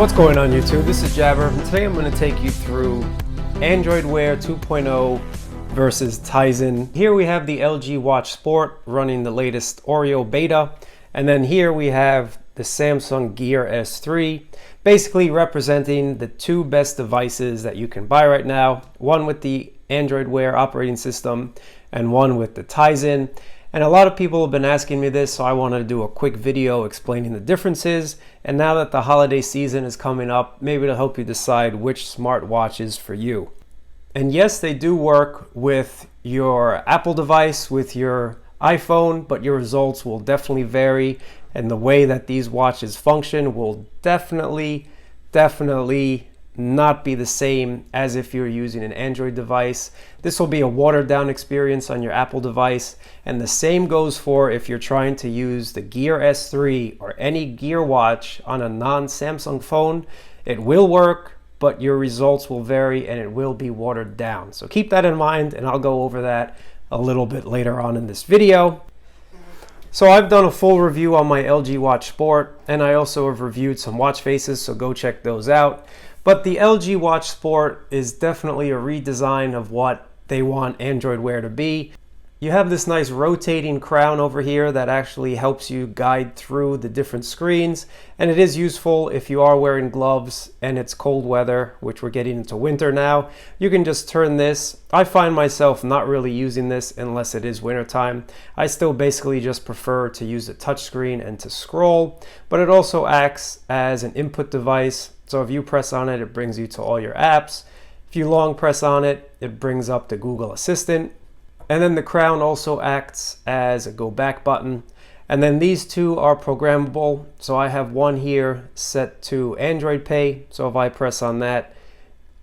What's going on YouTube? This is Jabber, and today I'm going to take you through Android Wear 2.0 versus Tizen. Here we have the LG Watch Sport running the latest Oreo beta, and then here we have the Samsung Gear S3, basically representing the two best devices that you can buy right now, one with the Android Wear operating system and one with the Tizen. And a lot of people have been asking me this, so I wanted to do a quick video explaining the differences. And now that the holiday season is coming up, maybe it'll help you decide which smartwatch is for you. And yes, they do work with your Apple device, with your iPhone, but your results will definitely vary. And the way that these watches function will definitely not be the same as if you're using an Android device. This will be a watered down experience on your Apple device, and the same goes for if you're trying to use the Gear S3 or any Gear watch on a non-Samsung phone. It will work, but your results will vary and it will be watered down. So keep that in mind, and I'll go over that a little bit later on in this video. So I've done a full review on my LG Watch Sport, and I also have reviewed some watch faces, so go check those out. But the LG Watch Sport is definitely a redesign of what they want Android Wear to be. You have this nice rotating crown over here that actually helps you guide through the different screens, and it is useful if you are wearing gloves and it's cold weather, which we're getting into winter now. You can just turn this. I find myself not really using this unless it is wintertime. I still basically just prefer to use the touchscreen and to scroll, but it also acts as an input device. So if you press on it, it brings you to all your apps. If you long press on it, it brings up the Google Assistant. And then the crown also acts as a go back button. And then these two are programmable. So I have one here set to Android Pay. So if I press on that,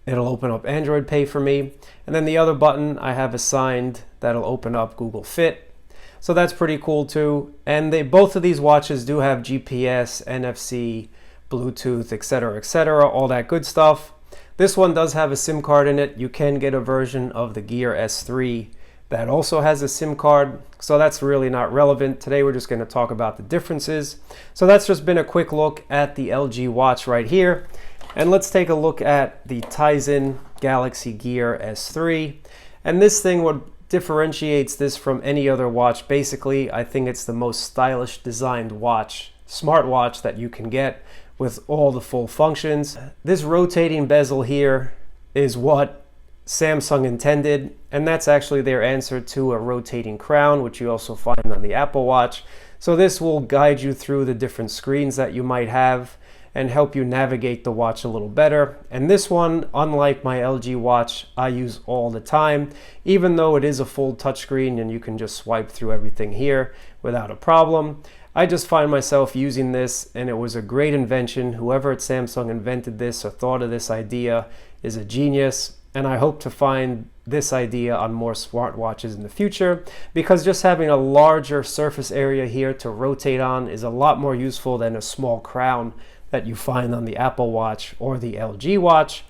it'll open up Android Pay for me. And then the other button I have assigned that'll open up Google Fit. So that's pretty cool too. And both of these watches do have GPS, NFC, Bluetooth, etc., all that good stuff. This one does have a SIM card in it. You can get a version of the Gear S3 that also has a SIM card, so that's really not relevant. Today we're just going to talk about the differences. So that's just been a quick look at the LG watch right here. And let's take a look at the Tizen Galaxy Gear S3. And this thing, what differentiates this from any other watch, basically, I think it's the most stylish designed watch, smartwatch that you can get with all the full functions. This rotating bezel here is what Samsung intended, and that's actually their answer to a rotating crown, which you also find on the Apple Watch. So this will guide you through the different screens that you might have and help you navigate the watch a little better. And this one, unlike my LG watch, I use all the time, even though it is a full touchscreen and you can just swipe through everything here without a problem. I just find myself using this, and it was a great invention. Whoever at Samsung invented this or thought of this idea is a genius, and I hope to find this idea on more smartwatches in the future, because just having a larger surface area here to rotate on is a lot more useful than a small crown that you find on the Apple Watch or the LG Watch.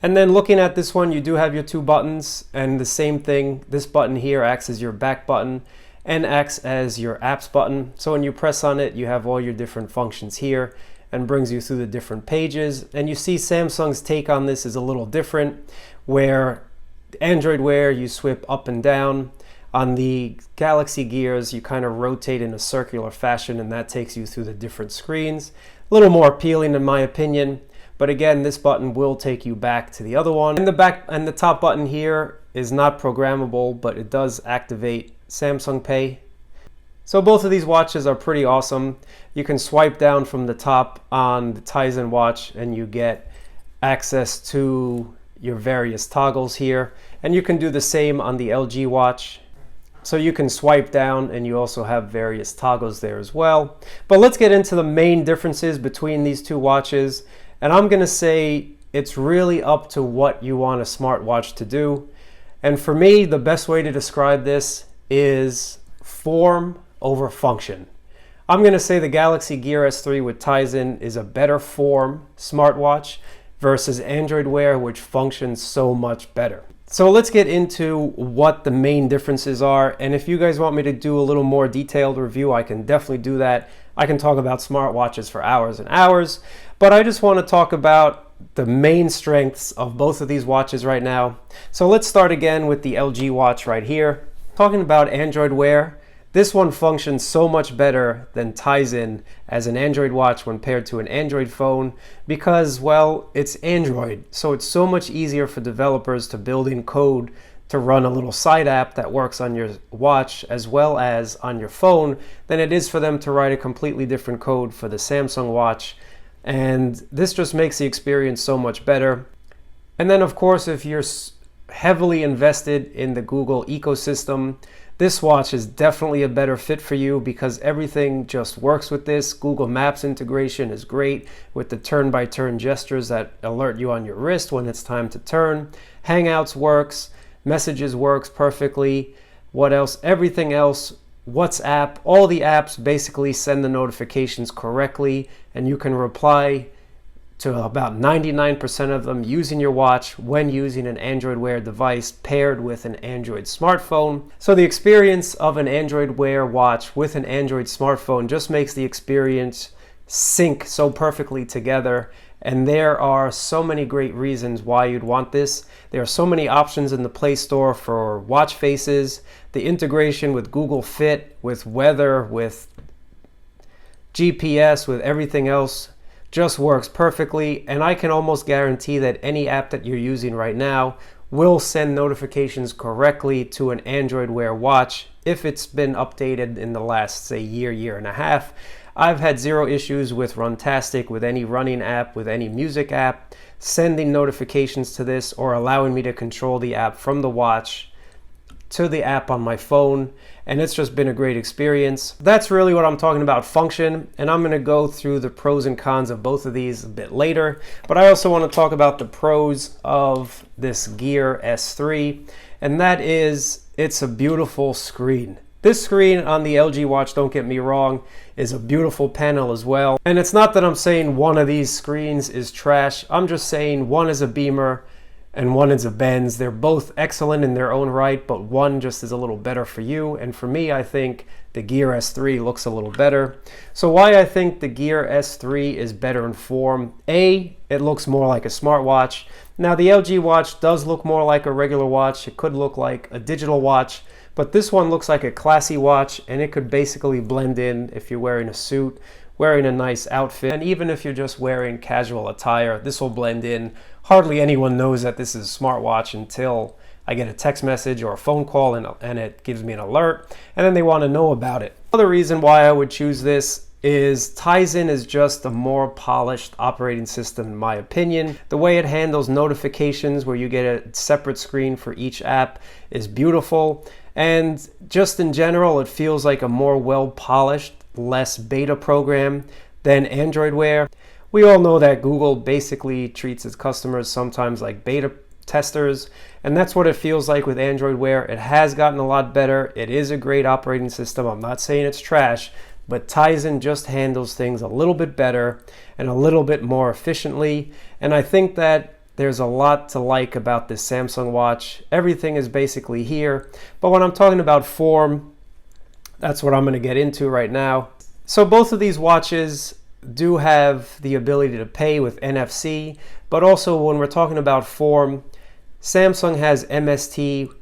And then looking at this one, you do have your two buttons, and the same thing, this button here acts as your back button and acts as your apps button. So when you press on it, you have all your different functions here and brings you through the different pages. And you see Samsung's take on this is a little different, where Android Wear, you swipe up and down. On the Galaxy Gears, you kind of rotate in a circular fashion, and that takes you through the different screens. A little more appealing in my opinion, but again, this button will take you back to the other one. And the top button here is not programmable, but it does activate Samsung Pay. So both of these watches are pretty awesome. You can swipe down from the top on the Tizen watch and you get access to your various toggles here. And you can do the same on the LG watch. So you can swipe down and you also have various toggles there as well. But let's get into the main differences between these two watches. And I'm going to say it's really up to what you want a smartwatch to do. And for me, the best way to describe this is form over function. I'm going to say the Galaxy Gear S3 with Tizen is a better form smartwatch versus Android Wear, which functions so much better. So let's get into what the main differences are. And if you guys want me to do a little more detailed review, I can definitely do that. I can talk about smartwatches for hours and hours. But I just want to talk about the main strengths of both of these watches right now. So let's start again with the LG watch right here. Talking about Android Wear, this one functions so much better than Tizen as an Android watch when paired to an Android phone because, well, it's Android. So it's so much easier for developers to build in code to run a little side app that works on your watch as well as on your phone than it is for them to write a completely different code for the Samsung watch. And this just makes the experience so much better. And then, of course, if you're heavily invested in the Google ecosystem, this watch is definitely a better fit for you because everything just works with this. Google Maps integration is great with the turn-by-turn gestures that alert you on your wrist when it's time to turn. Hangouts works, Messages works perfectly. What else? Everything else, WhatsApp, all the apps basically send the notifications correctly, and you can reply to about 99% of them using your watch when using an Android Wear device paired with an Android smartphone. So the experience of an Android Wear watch with an Android smartphone just makes the experience sync so perfectly together. And there are so many great reasons why you'd want this. There are so many options in the Play Store for watch faces, the integration with Google Fit, with weather, with GPS, with everything else just works perfectly, and I can almost guarantee that any app that you're using right now will send notifications correctly to an Android Wear watch if it's been updated in the last, say, year and a half. I've had zero issues with Runtastic, with any running app, with any music app, sending notifications to this or allowing me to control the app from the watch to the app on my phone, and it's just been a great experience. That's really what I'm talking about, function, and I'm going to go through the pros and cons of both of these a bit later, but I also want to talk about the pros of this Gear S3, and that is it's a beautiful screen. This screen on the LG watch, don't get me wrong, is a beautiful panel as well, and it's not that I'm saying one of these screens is trash. I'm just saying one is a Beamer and one is a Benz. They're both excellent in their own right, but one just is a little better for you. And for me, I think the Gear S3 looks a little better. So why I think the Gear S3 is better in form. A, it looks more like a smartwatch. Now the LG watch does look more like a regular watch. It could look like a digital watch, but this one looks like a classy watch, and it could basically blend in if you're wearing a suit, wearing a nice outfit, and even if you're just wearing casual attire, this will blend in. Hardly anyone knows that this is a smartwatch until I get a text message or a phone call and it gives me an alert, and then they want to know about it. Another reason why I would choose this is Tizen is just a more polished operating system in my opinion. The way it handles notifications where you get a separate screen for each app is beautiful, and just in general it feels like a more well-polished, less beta program than Android Wear. We all know that Google basically treats its customers sometimes like beta testers, and that's what it feels like with Android Wear. It has gotten a lot better. It is a great operating system. I'm not saying it's trash, but Tizen just handles things a little bit better and a little bit more efficiently, and I think that there's a lot to like about this Samsung watch. Everything is basically here, but when I'm talking about form, that's what I'm going to get into right now. So both of these watches do have the ability to pay with NFC, but also when we're talking about form, Samsung has MST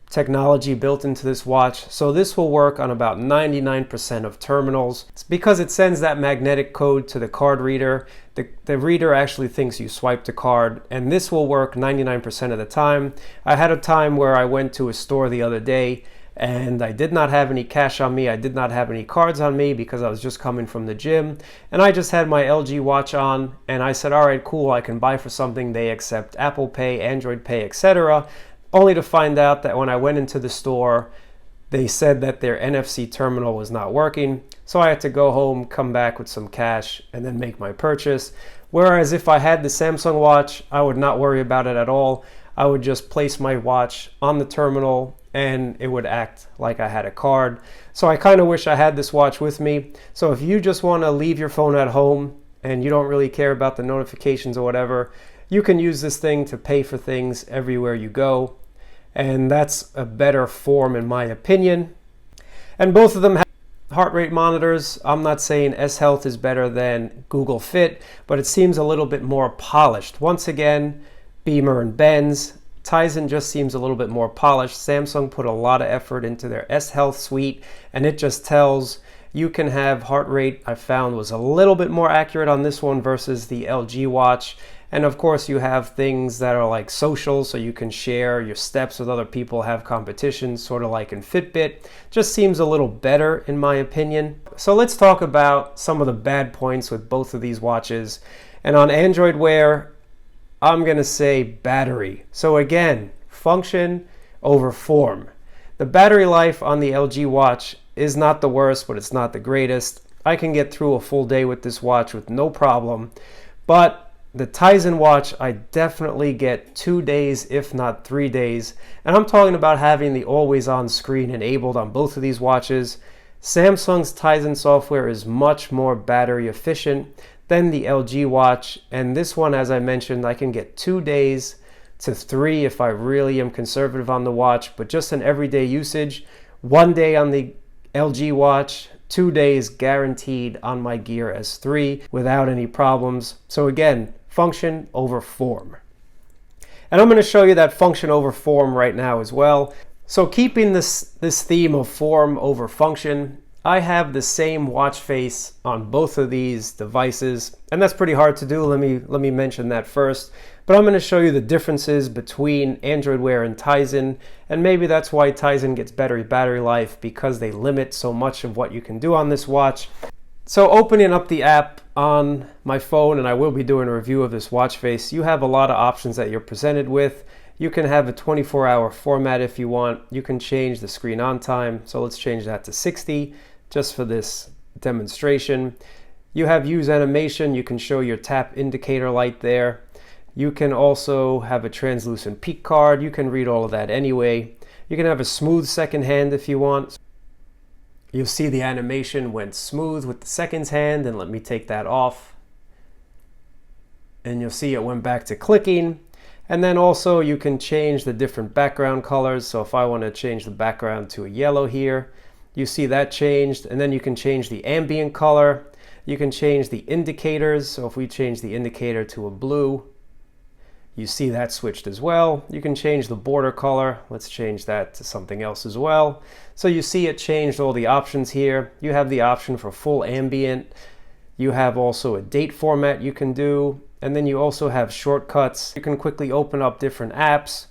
technology built into this watch, so this will work on about 99% of terminals. It's because it sends that magnetic code to the card reader. The reader actually thinks you swiped a card, and this will work 99% of the time. I had a time where I went to a store the other day and I did not have any cash on me. I did not have any cards on me because I was just coming from the gym, and I just had my LG watch on, and I said, all right, cool, I can buy for something. They accept Apple Pay, Android Pay, etc. Only to find out that when I went into the store, they said that their NFC terminal was not working. So I had to go home, come back with some cash, and then make my purchase. Whereas if I had the Samsung watch, I would not worry about it at all. I would just place my watch on the terminal and it would act like I had a card. So I kind of wish I had this watch with me. So if you just want to leave your phone at home and you don't really care about the notifications or whatever, you can use this thing to pay for things everywhere you go. And that's a better form in my opinion. And both of them heart rate monitors. I'm not saying S Health is better than Google Fit, but it seems a little bit more polished. Once again, Beamer and Benz. Tizen just seems a little bit more polished. Samsung put a lot of effort into their S Health suite, and it just tells. You can have heart rate, I found, was a little bit more accurate on this one versus the LG watch. And of course, you have things that are like social, so you can share your steps with other people, have competitions, sort of like in Fitbit. Just seems a little better in my opinion. So let's talk about some of the bad points with both of these watches. And on Android Wear, I'm going to say battery. So again, function over form. The battery life on the LG watch is not the worst, but it's not the greatest. I can get through a full day with this watch with no problem. But the Tizen watch, I definitely get 2 days, if not 3 days. And I'm talking about having the always on screen enabled on both of these watches. Samsung's Tizen software is much more battery efficient than the LG watch, and this one, as I mentioned, I can get 2 days to 3 if I really am conservative on the watch, but just in everyday usage, 1 day on the LG watch, 2 days guaranteed on my Gear S3 without any problems. So again, function over form. And I'm going to show you that function over form right now as well. So keeping this theme of form over function, I have the same watch face on both of these devices, and that's pretty hard to do. Let me mention that first. But I'm going to show you the differences between Android Wear and Tizen, and maybe that's why Tizen gets better battery life, because they limit so much of what you can do on this watch. So opening up the app on my phone, and I will be doing a review of this watch face, you have a lot of options that you're presented with. You can have a 24-hour format if you want. You can change the screen on time. So let's change that to 60. Just for this demonstration. You have use animation. You can show your tap indicator light there. You can also have a translucent peak card. You can read all of that anyway. You can have a smooth second hand if you want. You'll see the animation went smooth with the seconds hand, and let me take that off. And you'll see it went back to clicking. And then also you can change the different background colors. So if I want to change the background to a yellow here, you see that changed, and then you can change the ambient color. You can change the indicators. So if we change the indicator to a blue, you see that switched as well. You can change the border color. Let's change that to something else as well. So you see it changed all the options here. You have the option for full ambient. You have also a date format you can do, and then you also have shortcuts. You can quickly open up different apps,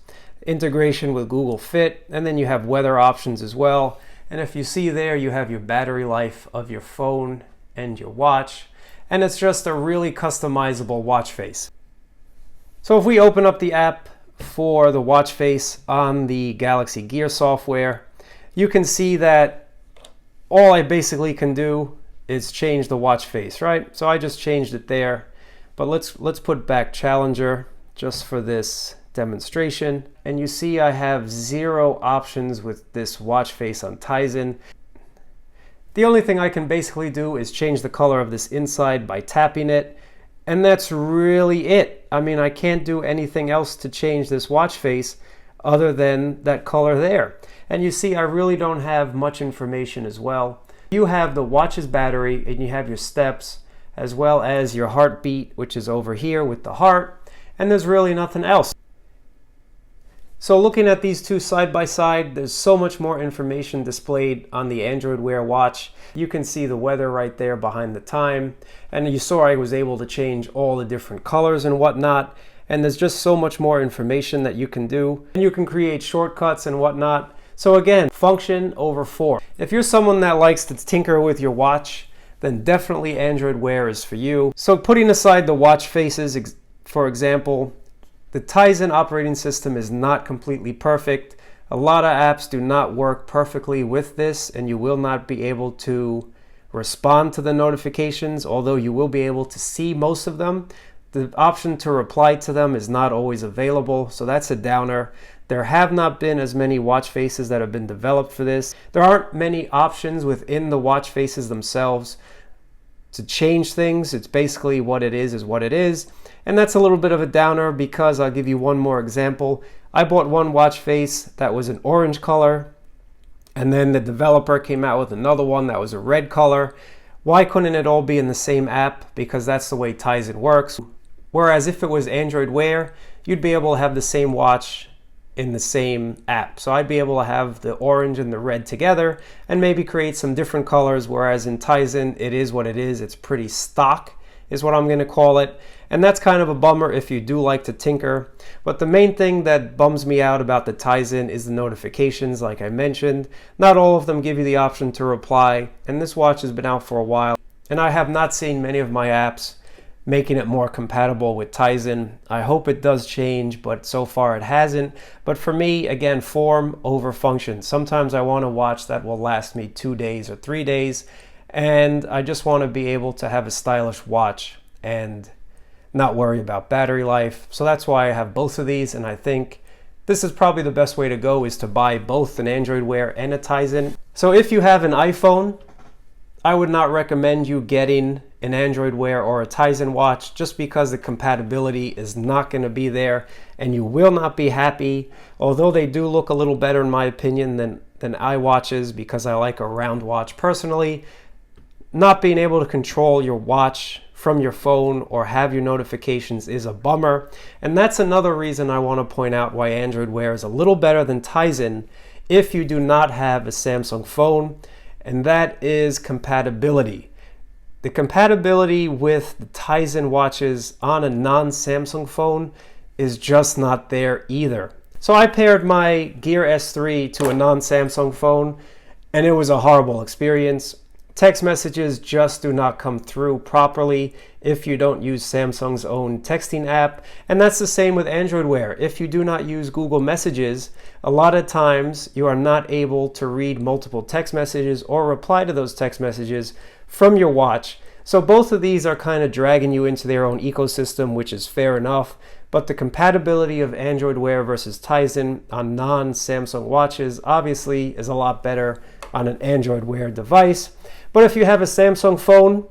integration with Google Fit, and then you have weather options as well. And if you see there, you have your battery life of your phone and your watch. And it's just a really customizable watch face. So if we open up the app for the watch face on the Galaxy Gear software, you can see that all I basically can do is change the watch face, right? So I just changed it there. But let's put back Challenger just for this demonstration, and you see I have 0 options with this watch face on Tizen. The only thing I can basically do is change the color of this inside by tapping it, and that's really it. I mean, I can't do anything else to change this watch face other than that color there. And you see I really don't have much information as well. You have the watch's battery, and you have your steps, as well as your heartbeat, which is over here with the heart, and there's really nothing else. So looking at these two side by side, there's so much more information displayed on the Android Wear watch. You can see the weather right there behind the time, and you saw I was able to change all the different colors and whatnot, and there's just so much more information that you can do. And you can create shortcuts and whatnot. So again, function over form. If you're someone that likes to tinker with your watch, then definitely Android Wear is for you. So putting aside the watch faces, for example, the Tizen operating system is not completely perfect. A lot of apps do not work perfectly with this, and you will not be able to respond to the notifications, although you will be able to see most of them. The option to reply to them is not always available, so that's a downer. There have not been as many watch faces that have been developed for this. There aren't many options within the watch faces themselves to change things. It's basically what it is what it is. And that's a little bit of a downer, because I'll give you one more example. I bought one watch face that was an orange color, And then the developer came out with another one that was a red color. Why couldn't it all be in the same app? Because that's the way Tizen works. Whereas if it was Android Wear, you'd be able to have the same watch in the same app. So I'd be able to have the orange and the red together and maybe create some different colors, whereas in Tizen, it is what it is. It's pretty stock is what I'm going to call it. And that's kind of a bummer if you do like to tinker. But the main thing that bums me out about the Tizen is the notifications, like I mentioned. Not all of them give you the option to reply, and this watch has been out for a while, and I have not seen many of my apps making it more compatible with Tizen. I hope it does change, but so far it hasn't. But for me, again, form over function. Sometimes I want a watch that will last me 2 days or 3 days, and I just want to be able to have a stylish watch and not worry about battery life. So that's why I have both of these, and I think this is probably the best way to go, is to buy both an Android Wear and a Tizen. So if you have an iPhone, I would not recommend you getting an Android Wear or a Tizen watch, just because the compatibility is not going to be there and you will not be happy. Although they do look a little better in my opinion than iWatches, because I like a round watch personally. Not being able to control your watch from your phone or have your notifications is a bummer. And that's another reason I want to point out why Android Wear is a little better than Tizen if you do not have a Samsung phone, and that is compatibility. The compatibility with the Tizen watches on a non-Samsung phone is just not there either. So I paired my Gear S3 to a non-Samsung phone, and it was a horrible experience. Text messages just do not come through properly if you don't use Samsung's own texting app. And that's the same with Android Wear. If you do not use Google Messages, a lot of times you are not able to read multiple text messages or reply to those text messages from your watch. So both of these are kind of dragging you into their own ecosystem, which is fair enough. But the compatibility of Android Wear versus Tizen on non-Samsung watches obviously is a lot better on an Android Wear device. But if you have a Samsung phone,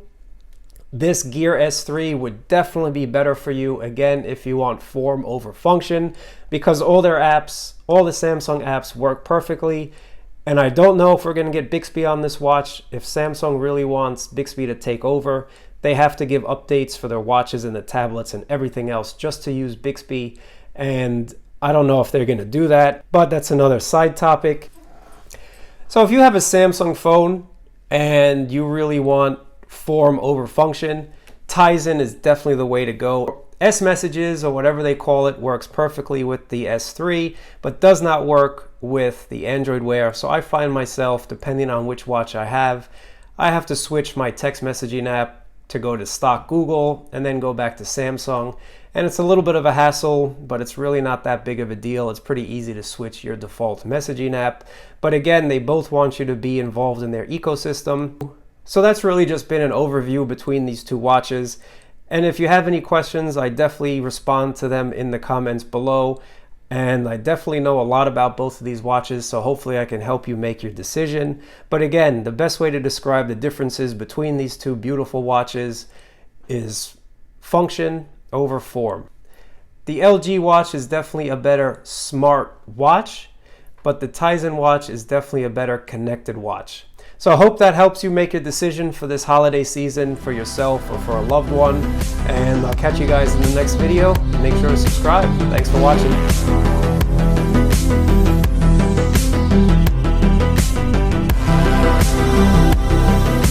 this Gear S3 would definitely be better for you, again, if you want form over function, because all their apps, all the Samsung apps work perfectly. And I don't know if we're going to get Bixby on this watch. If Samsung really wants Bixby to take over, they have to give updates for their watches and the tablets and everything else just to use Bixby. And I don't know if they're going to do that, but that's another side topic. So if you have a Samsung phone and you really want form over function, Tizen is definitely the way to go. S-Messages, or whatever they call it, works perfectly with the S3, but does not work with the Android Wear. So I find myself, depending on which watch I have to switch my text messaging app to go to stock Google and then go back to Samsung. And it's a little bit of a hassle, but it's really not that big of a deal. It's pretty easy to switch your default messaging app. But again, they both want you to be involved in their ecosystem. So that's really just been an overview between these two watches. And if you have any questions, I definitely respond to them in the comments below. And I definitely know a lot about both of these watches, so hopefully I can help you make your decision. But again, the best way to describe the differences between these two beautiful watches is function over form. The LG watch is definitely a better smart watch, but the Tizen watch is definitely a better connected watch. So I hope that helps you make a decision for this holiday season for yourself or for a loved one. And I'll catch you guys in the next video. Make sure to subscribe. Thanks for watching.